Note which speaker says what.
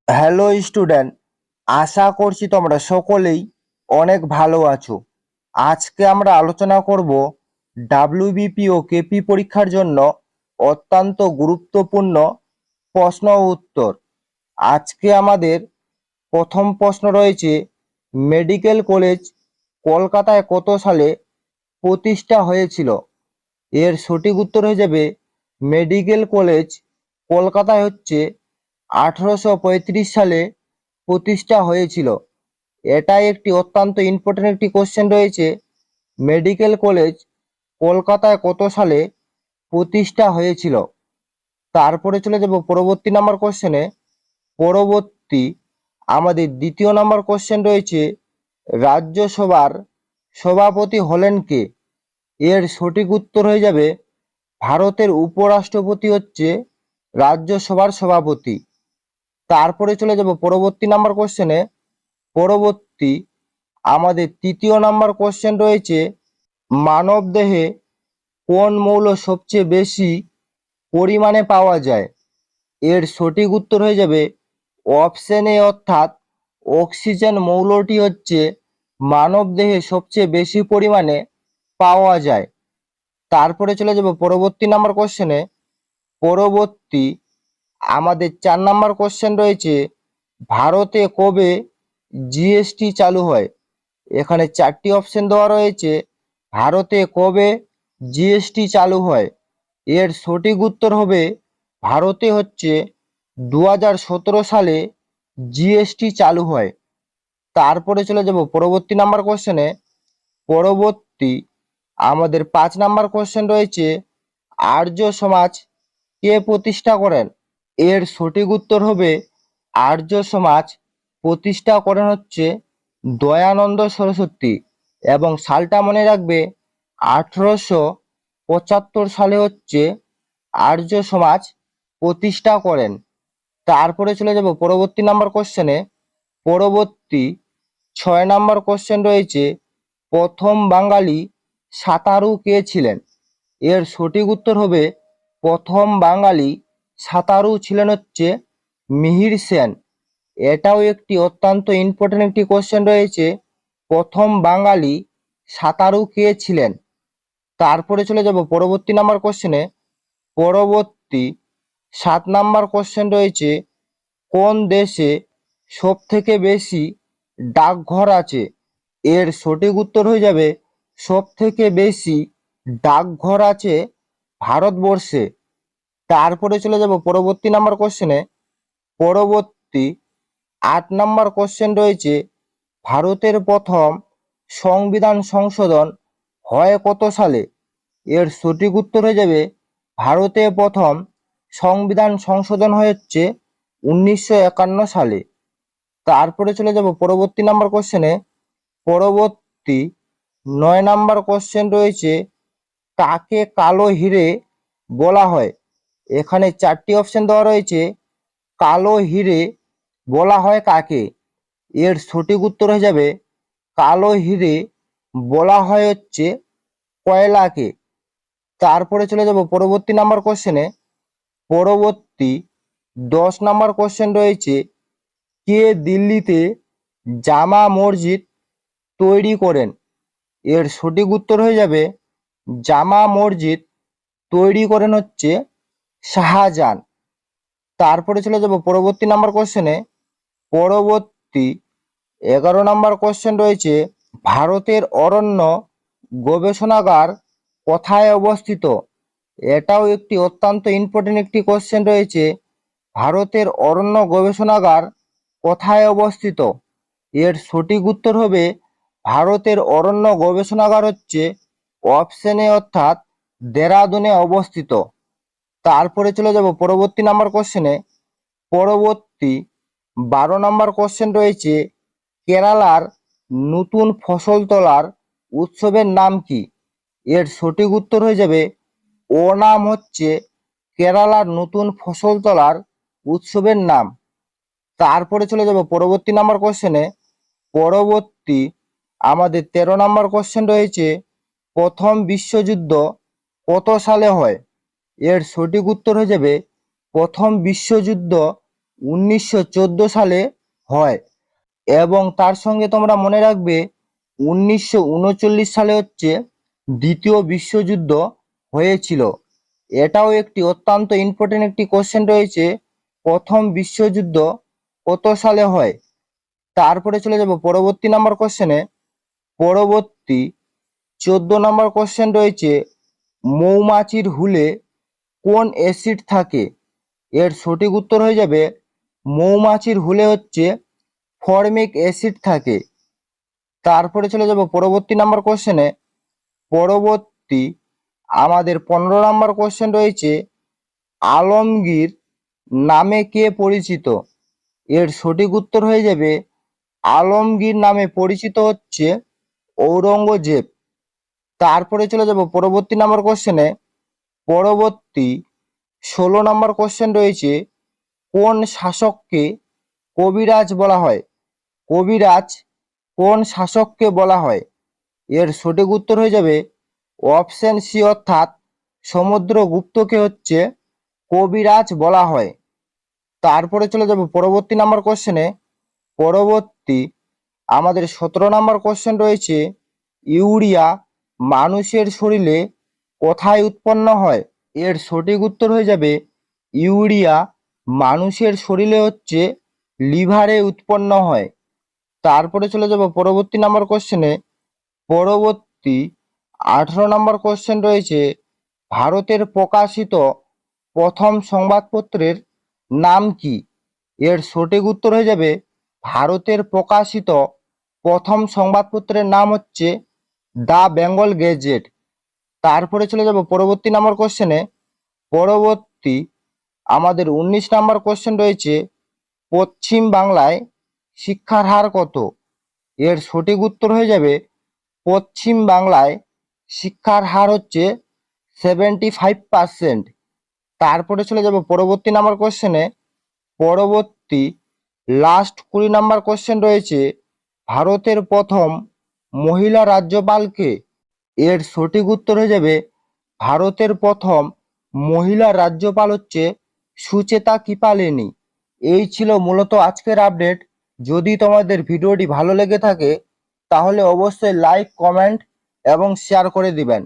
Speaker 1: Hello student, আশা করছি তোমরা সকলেই অনেক ভালো আছো। আজকে আমরা আলোচনা করব ডাব্লিউবিপি ও কেপি পরীক্ষার জন্য অত্যন্ত গুরুত্বপূর্ণ প্রশ্ন ও উত্তর। আজকে আমাদের প্রথম প্রশ্ন রয়েছে, মেডিকেল কলেজ কলকাতায় কত সালে প্রতিষ্ঠা হয়েছিল? এর সঠিক উত্তর হয়ে যাবে মেডিকেল কলেজ কলকাতায় 1835 সালে প্রতিষ্ঠা হয়েছিল। এটাই একটি অত্যন্ত ইম্পর্টেন্ট একটি কোশ্চেন রয়েছে, মেডিকেল কলেজ কলকাতায় কত সালে প্রতিষ্ঠা হয়েছিল। তারপরে চলে যাব পরবর্তী নাম্বার কোশ্চেনে। পরবর্তী আমাদের দ্বিতীয় নাম্বার কোশ্চেন রয়েছে, রাজ্যসভার সভাপতি হলেন কে? এর সঠিক উত্তর হয়ে যাবে ভারতের উপরাষ্ট্রপতি রাজ্যসভার সভাপতি। তারপরে চলে যাব পরবর্তী নাম্বার কোশ্চেনে। পরবর্তী আমাদের তৃতীয় নাম্বার কোশ্চেন রয়েছে, মানব দেহে কোন মৌল সবচেয়ে বেশি পরিমাণে পাওয়া যায়? এর সঠিক উত্তর হয়ে যাবে অপশন এ, অর্থাৎ অক্সিজেন মৌলটি মানব দেহে সবচেয়ে বেশি পরিমাণে পাওয়া যায়। তারপরে চলে যাব পরবর্তী নাম্বার কোশ্চেনে। পরবর্তী আমাদের 4 নাম্বার কোশ্চেন রয়েছে, ভারতে কবে জিএসটি চালু হয়? এখানে 4টি অপশন দেওয়া রয়েছে, ভারতে কবে জিএসটি চালু হয়? এর সঠিক উত্তর হবে ভারতে 2017 সালে জিএসটি চালু হয়। তারপরে চলে যাব পরবর্তী নাম্বার কোশ্চেনে। পরবর্তী আমাদের 5 নাম্বার কোশ্চেন রয়েছে, আর্য সমাজ কে প্রতিষ্ঠা করেন? এর সঠিক উত্তর হবে আর্য সমাজ প্রতিষ্ঠা করেন দয়ানন্দ সরস্বতী, এবং সালটা মনে রাখবে 1875 সালে আর্য সমাজ প্রতিষ্ঠা করেন। তারপরে চলে যাব পরবর্তী নাম্বার কোশ্চেনে। পরবর্তী 6 নাম্বার কোশ্চেন রয়েছে, প্রথম বাঙালি সাঁতারু কে ছিলেন? এর সঠিক উত্তর হবে প্রথম বাঙালি সাঁতারু ছিলেন মিহির সেন। এটাও একটি অত্যন্ত ইম্পর্টেন্ট একটি কোশ্চেন রয়েছে, প্রথম বাঙালি সাঁতারু কে ছিলেন। তারপরে চলে যাব পরবর্তী নাম্বার কোশ্চেনে। পরবর্তী 7 নাম্বার কোশ্চেন রয়েছে, কোন দেশে সব থেকে বেশি ডাকঘর আছে? এর সঠিক উত্তর হয়ে যাবে সব থেকে বেশি ডাকঘর আছে ভারতবর্ষে। তারপরে চলে যাব পরবর্তী নাম্বার কোশ্চেনে। পরবর্তী 8 নাম্বার কোশ্চেন রয়েছে, ভারতের প্রথম সংবিধান সংশোধন হয় কত সালে? এর সঠিক উত্তর হয়ে যাবে ভারতে প্রথম সংবিধান সংশোধন হয় 1951 সালে। তারপরে চলে যাব পরবর্তী নাম্বার কোশ্চেনে। পরবর্তী 9 নাম্বার কোশ্চেন রয়েছে, কাকে কালো হিরে বলা হয়? এখানে 4টি অপশন দেওয়া রয়েছে, কালো হিরে বলা হয় কাকে? এর সঠিক উত্তর হয়ে যাবে কালো হিরে বলা হয় কয়লাকে। তারপরে চলে যাব পরবর্তী নাম্বার কোশ্চেনে। পরবর্তী 10 নাম্বার কোশ্চেন রয়েছে, কে দিল্লিতে জামা মসজিদ তৈরি করেন? এর সঠিক উত্তর হয়ে যাবে জামা মসজিদ তৈরি করেন শাহজাহান। তারপরে চলে যাব পরবর্তী নাম্বার কোশ্চেনে। পরবর্তী 11 নাম্বার কোশ্চেন রয়েছে, ভারতের অরণ্য গবেষণাগার কোথায় অবস্থিত? এটাও একটি অত্যন্ত ইম্পর্টেন্ট একটি কোশ্চেন রয়েছে, ভারতের অরণ্য গবেষণাগার কোথায় অবস্থিত? এর সঠিক উত্তর হবে ভারতের অরণ্য গবেষণাগার অপশন এ, অর্থাৎ দেরাদুনে অবস্থিত। তারপরে চলে যাব পরবর্তী নাম্বার কোশ্চেনে। পরবর্তী 12 নাম্বার কোশ্চেন রয়েছে, কেরালার নতুন ফসল তোলার উৎসবের নাম কি? এর সঠিক উত্তর হয়ে যাবে ওনাম কেরালার নতুন ফসল তোলার উৎসবের নাম। তারপরে চলে যাব পরবর্তী নাম্বার কোশ্চেনে। পরবর্তী আমাদের 13 নাম্বার কোশ্চেন রয়েছে, প্রথম বিশ্বযুদ্ধ কত সালে হয়? এর সঠিক উত্তর হয়ে যাবে প্রথম বিশ্বযুদ্ধ 1914 সালে হয়। এবং তার সঙ্গে তোমরা মনে রাখবে 1939 সালে হচ্ছে দ্বিতীয় বিশ্বযুদ্ধ হয়েছিল। এটাও একটি অত্যন্ত ইম্পর্টেন্ট একটি কোশ্চেন রয়েছে, প্রথম বিশ্বযুদ্ধ কত সালে হয়। তারপরে চলে যাব পরবর্তী নাম্বার কোশ্চেনে। পরবর্তী 14 নম্বর কোশ্চেন রয়েছে, মৌমাছির হুলে কোন অ্যাসিড থাকে? এর সঠিক উত্তর হয়ে যাবে মৌমাছির হুলে হচ্ছে ফর্মিক অ্যাসিড থাকে। তারপরে চলে যাব পরবর্তী নাম্বার কোশ্চেনে। পরবর্তী আমাদের 15 নম্বর কোশ্চেন রয়েছে, আলমগীর নামে কে পরিচিত? এর সঠিক উত্তর হয়ে যাবে আলমগীর নামে পরিচিত হচ্ছে ঔরঙ্গজেব। তারপরে চলে যাব পরবর্তী নাম্বার কোশ্চেনে। পরবর্তী 16 নম্বর কোশ্চেন রয়েছে, কোন শাসককে কবিরাজ বলা হয়? কবিরাজ কোন শাসককে বলা হয়? এর সঠিক উত্তর হয়ে যাবে অপশন সি অর্থাৎ সমুদ্রগুপ্তকে হচ্ছে কবিরাজ বলা হয়। তারপরে চলে যাব পরবর্তী নাম্বার কোশ্চেনে। পরবর্তী আমাদের 17 নম্বর কোশ্চেন রয়েছে, ইউরিয়া মানুষের শরীরে কোথায় উৎপন্ন হয়? এর সঠিক উত্তর হয়ে যাবে ইউরিয়া মানুষের শরীরে হচ্ছে লিভারে উৎপন্ন হয়। তারপরে চলে যাব পরবর্তী নাম্বার কোশ্চেনে। পরবর্তী 18 নম্বর কোশ্চেন রয়েছে, ভারতের প্রকাশিত প্রথম সংবাদপত্রের নাম কি? এর সঠিক উত্তর হয়ে যাবে ভারতের প্রকাশিত প্রথম সংবাদপত্রের নাম হচ্ছে দ্য বেঙ্গল গেজেট। তারপরে চলে যাব পরবর্তী নাম্বার কোশ্চেনে। পরবর্তী আমাদের 19 নম্বর কোশ্চেন রয়েছে, পশ্চিম বাংলায় শিক্ষার হার কত? এর সঠিক উত্তর হয়ে যাবে পশ্চিম বাংলায় শিক্ষার হার হচ্ছে 75%। তারপরে চলে যাব পরবর্তী নাম্বার কোশ্চেনে। পরবর্তী লাস্ট 20 নাম্বার কোশ্চেন রয়েছে, ভারতের প্রথম মহিলা রাজ্যপালকে? এর সঠিক উত্তর হয়ে যাবে ভারতের প্রথম মহিলা রাজ্যপাল হচ্ছে সুচেতা কৃপালিনী। এই ছিল মূলত আজকের আপডেট। যদি তোমাদের ভিডিওটি ভালো লেগে থাকে তাহলে অবশ্যই লাইক, কমেন্ট এবং শেয়ার করে দিবেন।